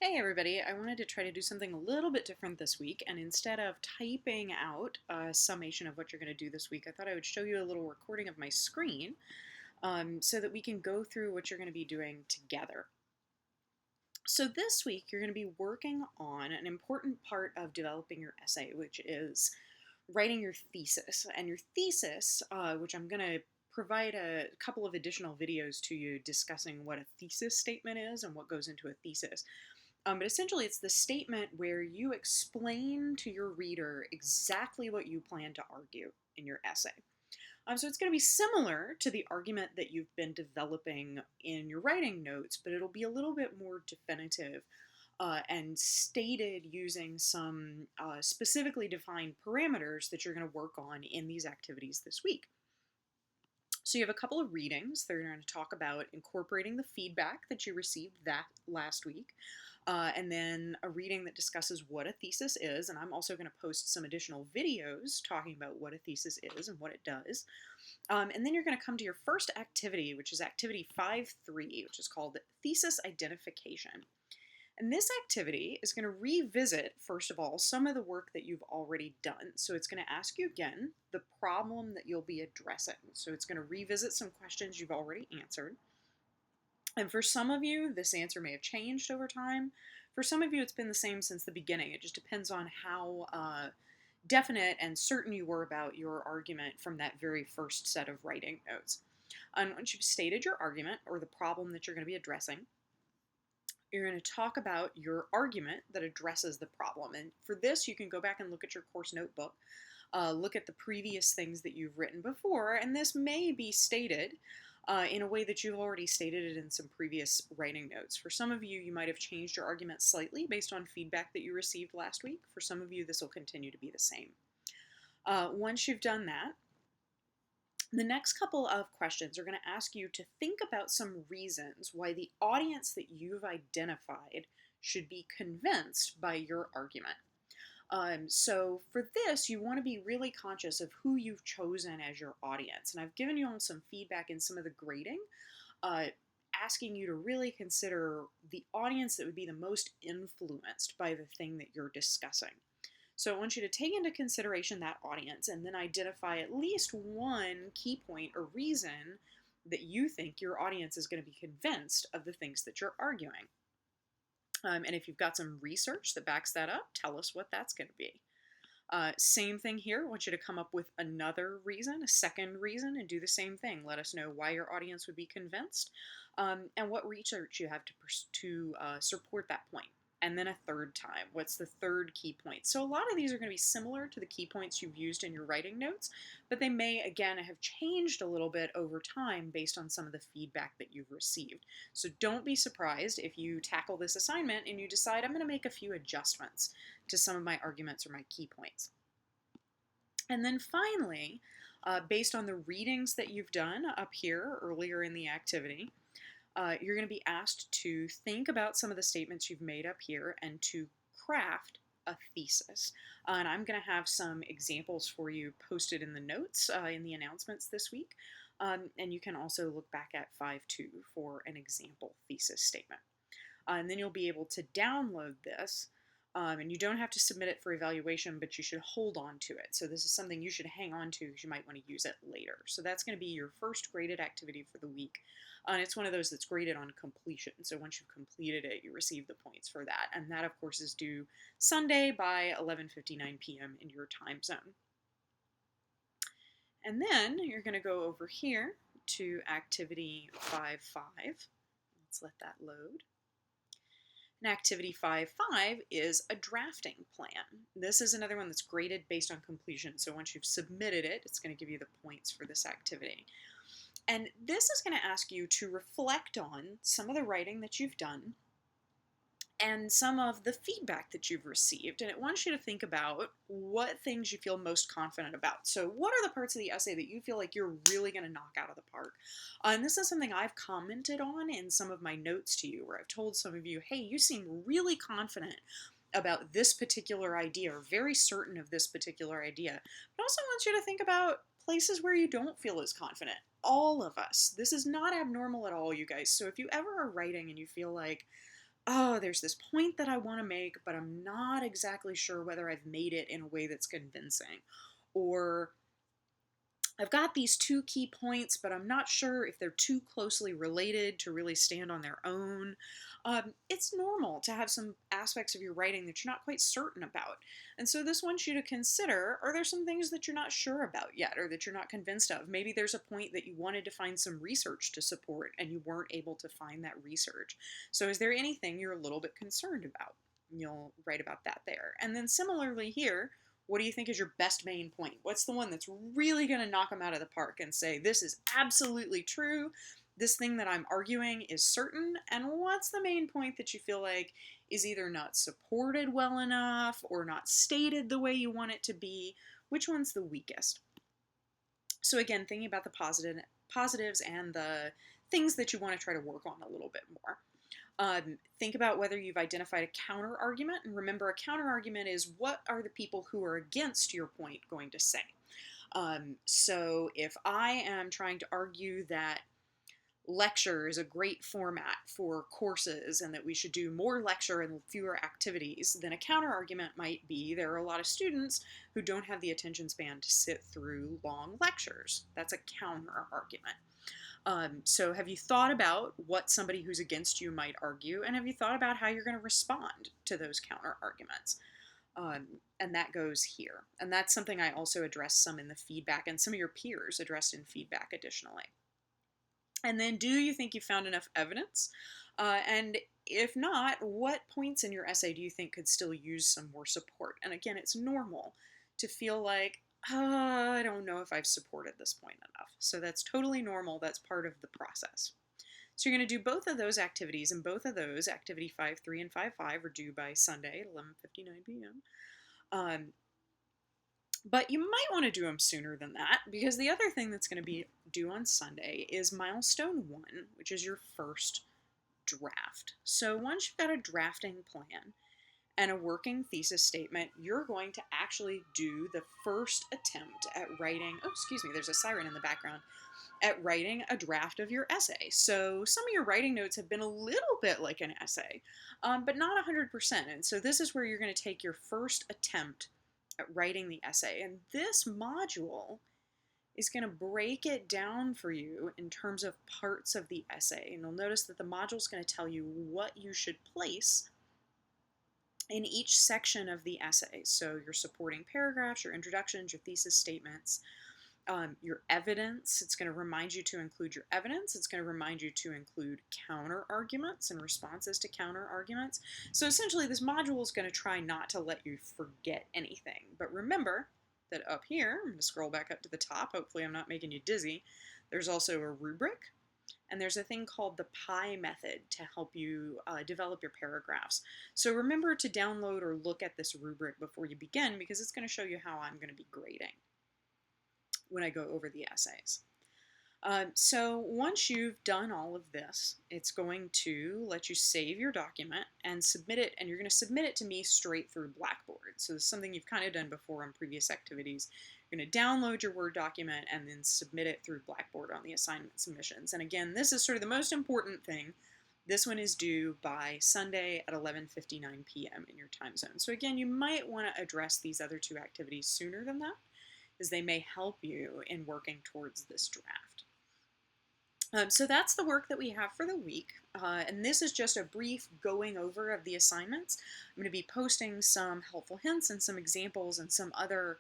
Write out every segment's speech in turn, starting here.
Hey everybody, I wanted to try to do something a little bit different this week, and instead of typing out a summation of what you're going to do this week, I thought I would show you a little recording of my screen so that we can go through what you're going to be doing together. So this week you're going to be working on an important part of developing your essay, which is writing your thesis. And your thesis, which I'm going to provide a couple of additional videos to you discussing what a thesis statement is and what goes into a thesis. But essentially, it's the statement where you explain to your reader exactly what you plan to argue in your essay. So it's going to be similar to the argument that you've been developing in your writing notes, but it'll be a little bit more definitive and stated using some specifically defined parameters that you're going to work on in these activities this week. So you have a couple of readings. They're going to talk about incorporating the feedback that you received that last week. And then a reading that discusses what a thesis is. And I'm also going to post some additional videos talking about what a thesis is and what it does. And then you're going to come to your first activity, which is activity 5.3, which is called thesis identification. And this activity is going to revisit, first of all, some of the work that you've already done. So it's going to ask you again the problem that you'll be addressing. So it's going to revisit some questions you've already answered. And for some of you, this answer may have changed over time. For some of you, it's been the same since the beginning. It just depends on how definite and certain you were about your argument from that very first set of writing notes. And once you've stated your argument or the problem that you're going to be addressing, you're going to talk about your argument that addresses the problem. And for this, you can go back and look at your course notebook, look at the previous things that you've written before, and this may be stated in a way that you've already stated it in some previous writing notes. For some of you, you might have changed your argument slightly based on feedback that you received last week. For some of you, this will continue to be the same. Once you've done that, the next couple of questions are going to ask you to think about some reasons why the audience that you've identified should be convinced by your argument. So for this, you want to be really conscious of who you've chosen as your audience. And I've given you some feedback in some of the grading, asking you to really consider the audience that would be the most influenced by the thing that you're discussing. So I want you to take into consideration that audience and then identify at least one key point or reason that you think your audience is going to be convinced of the things that you're arguing. And if you've got some research that backs that up, tell us what that's going to be. Same thing here. I want you to come up with another reason, a second reason, and do the same thing. Let us know why your audience would be convinced and what research you have to support that point. And then a third time. What's the third key point? So a lot of these are going to be similar to the key points you've used in your writing notes, but they may, again, have changed a little bit over time based on some of the feedback that you've received. So don't be surprised if you tackle this assignment and you decide, I'm going to make a few adjustments to some of my arguments or my key points. And then finally, based on the readings that you've done up here earlier in the activity, you're going to be asked to think about some of the statements you've made up here and to craft a thesis. And I'm going to have some examples for you posted in the notes in the announcements this week. And you can also look back at 5.2 for an example thesis statement. And then you'll be able to download this. And you don't have to submit it for evaluation, but you should hold on to it. So this is something you should hang on to because you might want to use it later. So that's going to be your first graded activity for the week. And it's one of those that's graded on completion. So once you've completed it, you receive the points for that. And that, of course, is due Sunday by 11:59 p.m. in your time zone. And then you're going to go over here to activity 5.5. Let's let that load. And activity 5.5 is a drafting plan. This is another one that's graded based on completion. So once you've submitted it, it's going to give you the points for this activity. And this is going to ask you to reflect on some of the writing that you've done and some of the feedback that you've received. And it wants you to think about what things you feel most confident about. So what are the parts of the essay that you feel like you're really going to knock out of the park? And this is something I've commented on in some of my notes to you, where I've told some of you, hey, you seem really confident about this particular idea or very certain of this particular idea. But I also want you to think about places where you don't feel as confident. All of us. This is not abnormal at all, you guys. So if you ever are writing and you feel like, oh, there's this point that I want to make, but I'm not exactly sure whether I've made it in a way that's convincing. Or I've got these two key points, but I'm not sure if they're too closely related to really stand on their own. It's normal to have some aspects of your writing that you're not quite certain about. And so this wants you to consider, are there some things that you're not sure about yet or that you're not convinced of? Maybe there's a point that you wanted to find some research to support and you weren't able to find that research. So is there anything you're a little bit concerned about? You'll write about that there. And then similarly here, what do you think is your best main point? What's the one that's really going to knock them out of the park and say, this is absolutely true? This thing that I'm arguing is certain? And what's the main point that you feel like is either not supported well enough or not stated the way you want it to be? Which one's the weakest? So again, thinking about the positives and the things that you want to try to work on a little bit more. Think about whether you've identified a counter argument. And remember, a counter argument is what are the people who are against your point going to say? So if I am trying to argue that lecture is a great format for courses and that we should do more lecture and fewer activities, then a counter argument might be there are a lot of students who don't have the attention span to sit through long lectures. That's a counter argument. So have you thought about what somebody who's against you might argue, and have you thought about how you're going to respond to those counter arguments? And that goes here. And that's something I also address some in the feedback, and some of your peers addressed in feedback additionally. And then, do you think you found enough evidence? And if not, what points in your essay do you think could still use some more support? And again, it's normal to feel like, I don't know if I've supported this point enough. So that's totally normal. That's part of the process. So you're going to do both of those activities, and both of those, activity 5.3 and 5.5, are due by Sunday at 11:59 p.m. But you might want to do them sooner than that, because the other thing that's going to be due on Sunday is milestone 1, which is your first draft. So once you've got a drafting plan and a working thesis statement, you're going to actually do the first attempt at writing, oh, excuse me, there's a siren in the background, at writing a draft of your essay. So some of your writing notes have been a little bit like an essay, but not 100%. And so this is where you're going to take your first attempt at writing the essay. And this module is going to break it down for you in terms of parts of the essay. And you'll notice that the module is going to tell you what you should place in each section of the essay. So your supporting paragraphs, your introductions, your thesis statements, your evidence. It's going to remind you to include your evidence. It's going to remind you to include counter arguments and responses to counter arguments. So essentially, this module is going to try not to let you forget anything. But remember that up here, I'm going to scroll back up to the top. Hopefully I'm not making you dizzy. There's also a rubric. And there's a thing called the PI method to help you develop your paragraphs. So remember to download or look at this rubric before you begin, because it's going to show you how I'm going to be grading when I go over the essays. So once you've done all of this, it's going to let you save your document and submit it, and you're going to submit it to me straight through Blackboard. So this is something you've kind of done before on previous activities. You're going to download your Word document and then submit it through Blackboard on the assignment submissions. And again, this is sort of the most important thing. This one is due by Sunday at 11:59 p.m. in your time zone. So again, you might want to address these other two activities sooner than that, as they may help you in working towards this draft. So that's the work that we have for the week, and this is just a brief going over of the assignments. I'm going to be posting some helpful hints and some examples and some other,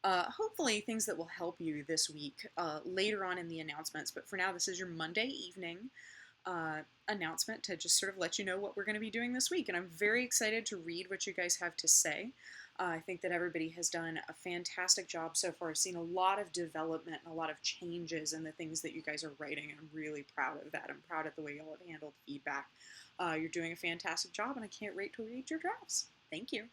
hopefully, things that will help you this week later on in the announcements. But for now, this is your Monday evening announcement to just sort of let you know what we're going to be doing this week. And I'm very excited to read what you guys have to say. I think that everybody has done a fantastic job so far. I've seen a lot of development and a lot of changes in the things that you guys are writing, and I'm really proud of that. I'm proud of the way y'all have handled feedback. You're doing a fantastic job, and I can't wait to read your drafts. Thank you.